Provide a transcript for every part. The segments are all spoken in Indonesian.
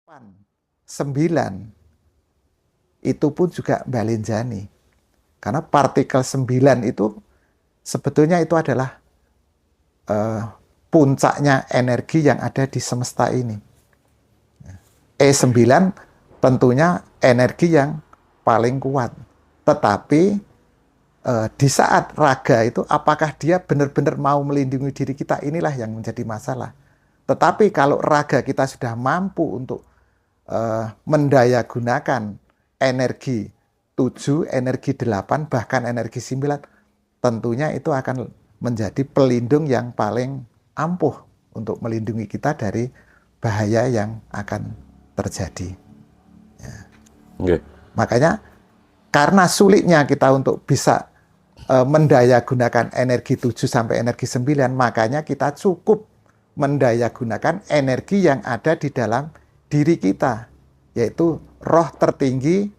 9 itu pun juga balenjani. Karena partikel 9 itu sebetulnya itu adalah puncaknya energi yang ada di semesta ini. E9 tentunya energi yang paling kuat. Tetapi di saat raga itu apakah dia benar-benar mau melindungi diri kita, inilah yang menjadi masalah. Tetapi kalau raga kita sudah mampu untuk mendayagunakan energi 7, energi 8, bahkan energi 9, tentunya itu akan menjadi pelindung yang paling ampuh untuk melindungi kita dari bahaya yang akan terjadi. Ya. Okay. Makanya karena sulitnya kita untuk bisa mendayagunakan energi 7 sampai energi 9, makanya kita cukup mendayagunakan energi yang ada di dalam diri kita, yaitu roh tertinggi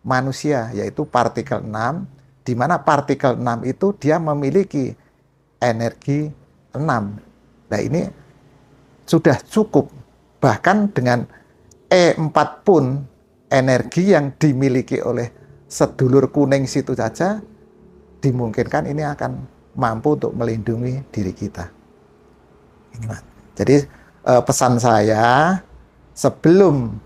manusia, yaitu partikel 6, di mana partikel 6 itu dia memiliki energi 6. Nah ini sudah cukup, bahkan dengan E4 pun energi yang dimiliki oleh sedulur kuning situ saja dimungkinkan ini akan mampu untuk melindungi diri kita. Ini, Mas. Jadi pesan saya, sebelum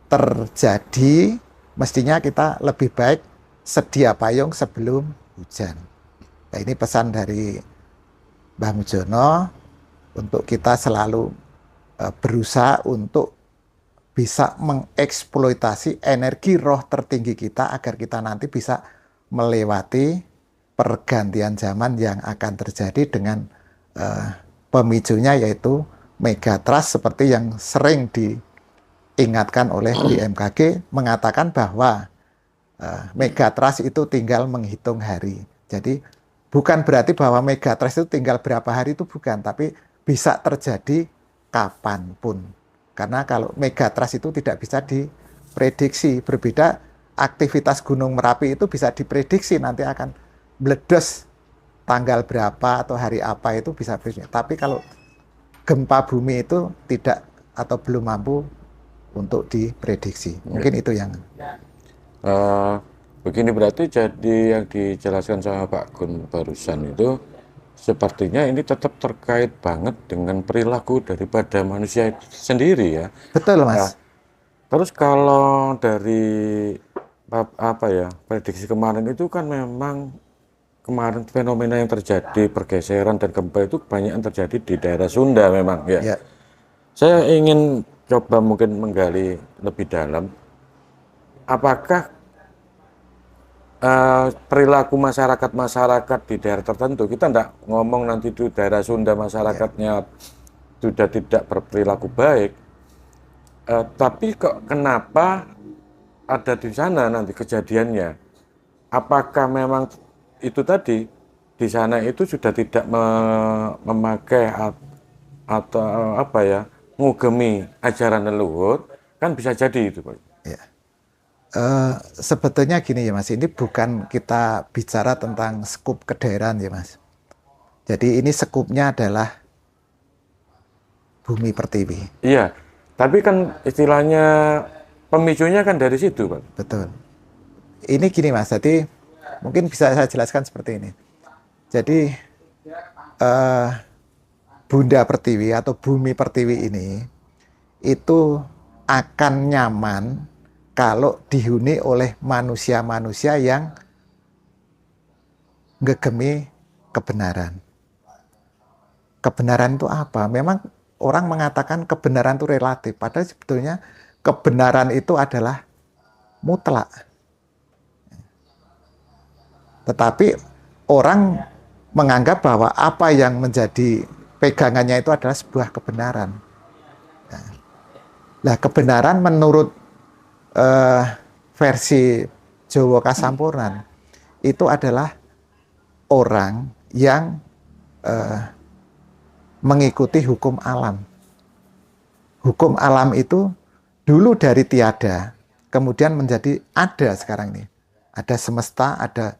terjadi mestinya kita lebih baik sedia payung sebelum hujan. Nah, ini pesan dari Mbah Mujono untuk kita selalu berusaha untuk bisa mengeksploitasi energi roh tertinggi kita agar kita nanti bisa melewati pergantian zaman yang akan terjadi dengan pemicunya yaitu megatrust, seperti yang sering diingatkan oleh BMKG, mengatakan bahwa megatrust itu tinggal menghitung hari. Jadi bukan berarti bahwa megatrust itu tinggal berapa hari, itu bukan, tapi bisa terjadi kapanpun. Karena kalau megatrust itu tidak bisa diprediksi. Berbeda aktivitas Gunung Merapi itu bisa diprediksi nanti akan meledos tanggal berapa atau hari apa, itu bisa prediksi. Tapi kalau gempa bumi itu tidak atau belum mampu untuk diprediksi. Mungkin itu yang begini, berarti jadi yang dijelaskan sama Pak Gun barusan itu sepertinya ini tetap terkait banget dengan perilaku daripada manusia itu sendiri ya. Betul, Mas. Terus kalau dari apa ya, prediksi kemarin itu kan memang kemarin fenomena yang terjadi pergeseran dan gempa itu banyak yang terjadi di daerah Sunda memang ya. Ya. Saya ingin coba mungkin menggali lebih dalam, apakah perilaku masyarakat di daerah tertentu, kita enggak ngomong nanti di daerah Sunda masyarakatnya sudah tidak berperilaku baik, tapi kok kenapa ada di sana nanti kejadiannya? Apakah memang itu tadi di sana itu sudah tidak memakai atau apa ya, ngugemi ajaran leluhur, kan bisa jadi itu Pak. Ya. Sebetulnya gini ya Mas, ini bukan kita bicara tentang skup kedaerahan ya Mas. Jadi ini skupnya adalah bumi pertiwi. Iya, tapi kan istilahnya pemicunya kan dari situ Pak. Betul. Ini gini Mas, jadi mungkin bisa saya jelaskan seperti ini. Jadi Bunda Pertiwi atau bumi pertiwi ini itu akan nyaman kalau dihuni oleh manusia-manusia yang ngegemi kebenaran. Kebenaran itu apa? Memang orang mengatakan kebenaran itu relatif, padahal sebetulnya kebenaran itu adalah mutlak. Tetapi orang menganggap bahwa apa yang menjadi pegangannya itu adalah sebuah kebenaran. Nah, kebenaran menurut versi Jawa Kasampurnan itu adalah orang yang mengikuti hukum alam. Hukum alam itu dulu dari tiada, kemudian menjadi ada sekarang ini. Ada semesta, ada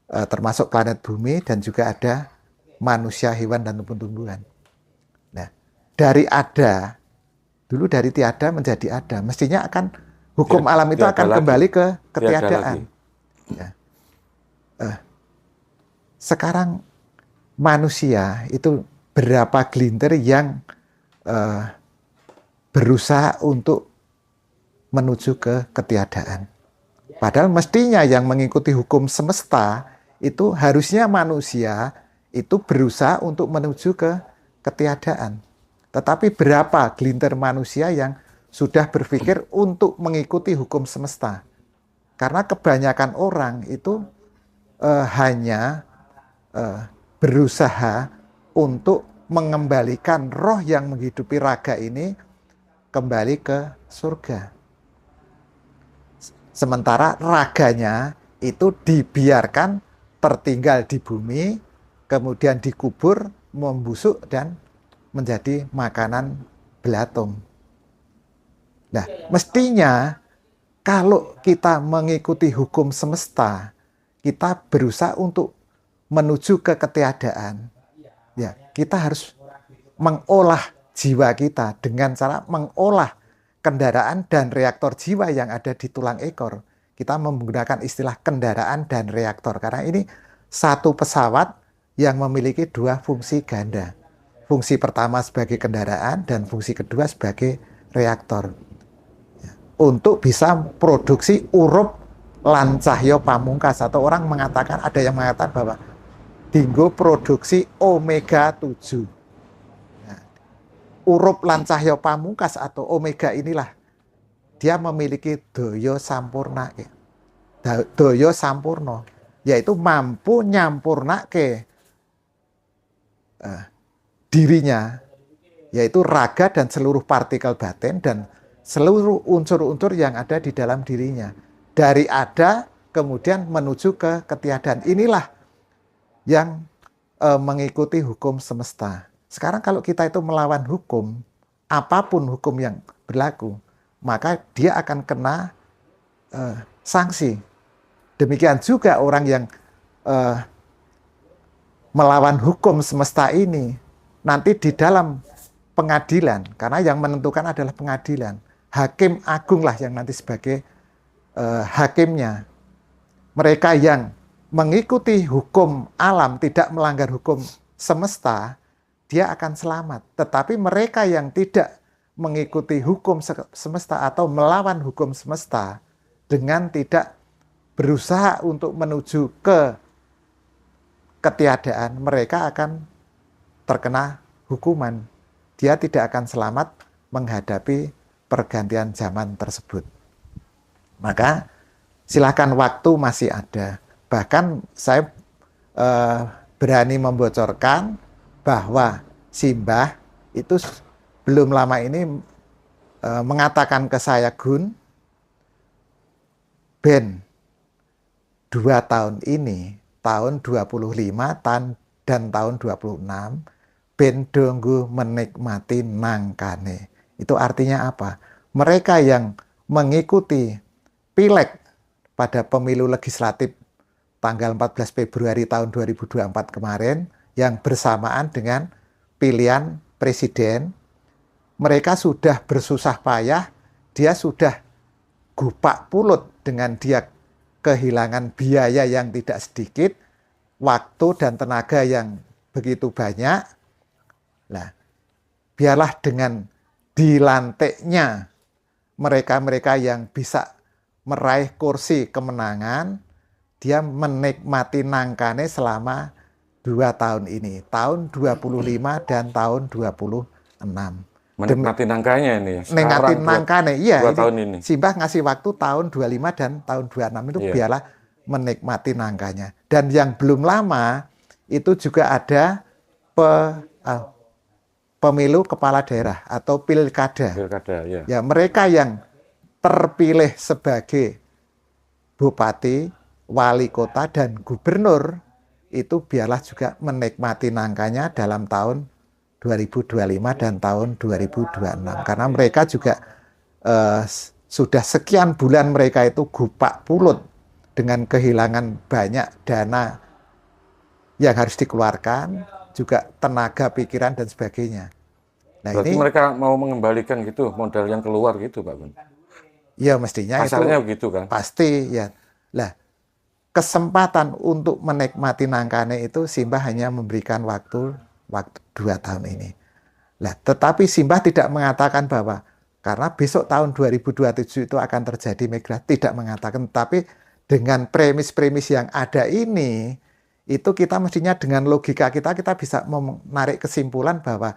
termasuk planet bumi, dan juga ada manusia, hewan, dan tumbuh-tumbuhan. Nah, dari ada Dulu dari tiada menjadi ada. Mestinya akan hukum Tiada- alam itu tiada akan lagi. kembali ke Tiada ketiadaan. lagi. Ya. Sekarang manusia itu berapa gelintir yang berusaha untuk menuju ke ketiadaan. Padahal mestinya yang mengikuti hukum semesta itu harusnya manusia itu berusaha untuk menuju ke ketiadaan. Tetapi berapa gelintir manusia yang sudah berpikir untuk mengikuti hukum semesta? Karena kebanyakan orang itu hanya berusaha untuk mengembalikan roh yang menghidupi raga ini kembali ke surga. Sementara raganya itu dibiarkan tertinggal di bumi, kemudian dikubur, membusuk, dan menjadi makanan belatung. Nah, mestinya kalau kita mengikuti hukum semesta, kita berusaha untuk menuju ke ketiadaan. Ya, kita harus mengolah jiwa kita dengan cara mengolah kendaraan dan reaktor jiwa yang ada di tulang ekor. Kita menggunakan istilah kendaraan dan reaktor karena ini satu pesawat yang memiliki dua fungsi ganda. Fungsi pertama sebagai kendaraan dan fungsi kedua sebagai reaktor. Untuk bisa produksi urup lan cahya pamungkas, atau orang mengatakan, ada yang mengatakan bahwa dinggo produksi omega 7. Urup lan cahya pamungkas atau omega inilah dia memiliki daya sampurna, daya sampurno, yaitu mampu nyampurnake dirinya, yaitu raga dan seluruh partikel batin dan seluruh unsur-unsur yang ada di dalam dirinya, dari ada kemudian menuju ke ketiadaan. Inilah yang mengikuti hukum semesta. Sekarang kalau kita itu melawan hukum, apapun hukum yang berlaku, maka dia akan kena sanksi. Demikian juga orang yang melawan hukum semesta ini, nanti di dalam pengadilan, karena yang menentukan adalah pengadilan, hakim agung lah yang nanti sebagai hakimnya. Mereka yang mengikuti hukum alam, tidak melanggar hukum semesta, dia akan selamat. Tetapi mereka yang tidak mengikuti hukum semesta atau melawan hukum semesta dengan tidak berusaha untuk menuju ke ketiadaan, mereka akan terkena hukuman. Dia tidak akan selamat menghadapi pergantian zaman tersebut. Maka silakan, waktu masih ada. Bahkan saya berani membocorkan bahwa Simbah itu belum lama ini mengatakan ke saya, Gun, Ben 2 tahun ini, tahun 25 dan tahun 26, ben donggo menikmati nangkane. Itu artinya apa? Mereka yang mengikuti pileg pada pemilu legislatif tanggal 14 Februari tahun 2024 kemarin, yang bersamaan dengan pilihan presiden, mereka sudah bersusah payah, dia sudah gupak pulut dengan dia kehilangan biaya yang tidak sedikit, waktu dan tenaga yang begitu banyak. Nah, biarlah dengan dilantiknya mereka-mereka yang bisa meraih kursi kemenangan, dia menikmati nangkane selama 2 tahun ini, tahun 25 dan tahun 26. Menikmati nangkanya ini. Menikmati nangkane, iya. 2 tahun ini. Simbah ngasih waktu tahun 25 dan tahun 26 itu biarlah menikmati nangkanya. Dan yang belum lama itu juga ada pemilu kepala daerah atau pilkada. Pilkada, ya. Ya, mereka yang terpilih sebagai bupati, wali kota, dan gubernur itu biarlah juga menikmati nangkanya dalam tahun 2025 dan tahun 2026. Karena mereka juga sudah sekian bulan mereka itu gupak pulut dengan kehilangan banyak dana yang harus dikeluarkan, juga tenaga, pikiran, dan sebagainya. Nah Berarti ini mereka mau mengembalikan gitu modal yang keluar gitu Pak Gun. ya mestinya Kasarnya itu begitu kan. pasti ya. Lah kesempatan untuk menikmati nangkane itu Simbah hanya memberikan waktu 2 tahun ini. Lah, tetapi Simbah tidak mengatakan bahwa karena besok tahun 2027 itu akan terjadi migrasi, tidak mengatakan. Tapi dengan premis-premis yang ada ini, itu kita mestinya dengan logika kita bisa menarik kesimpulan bahwa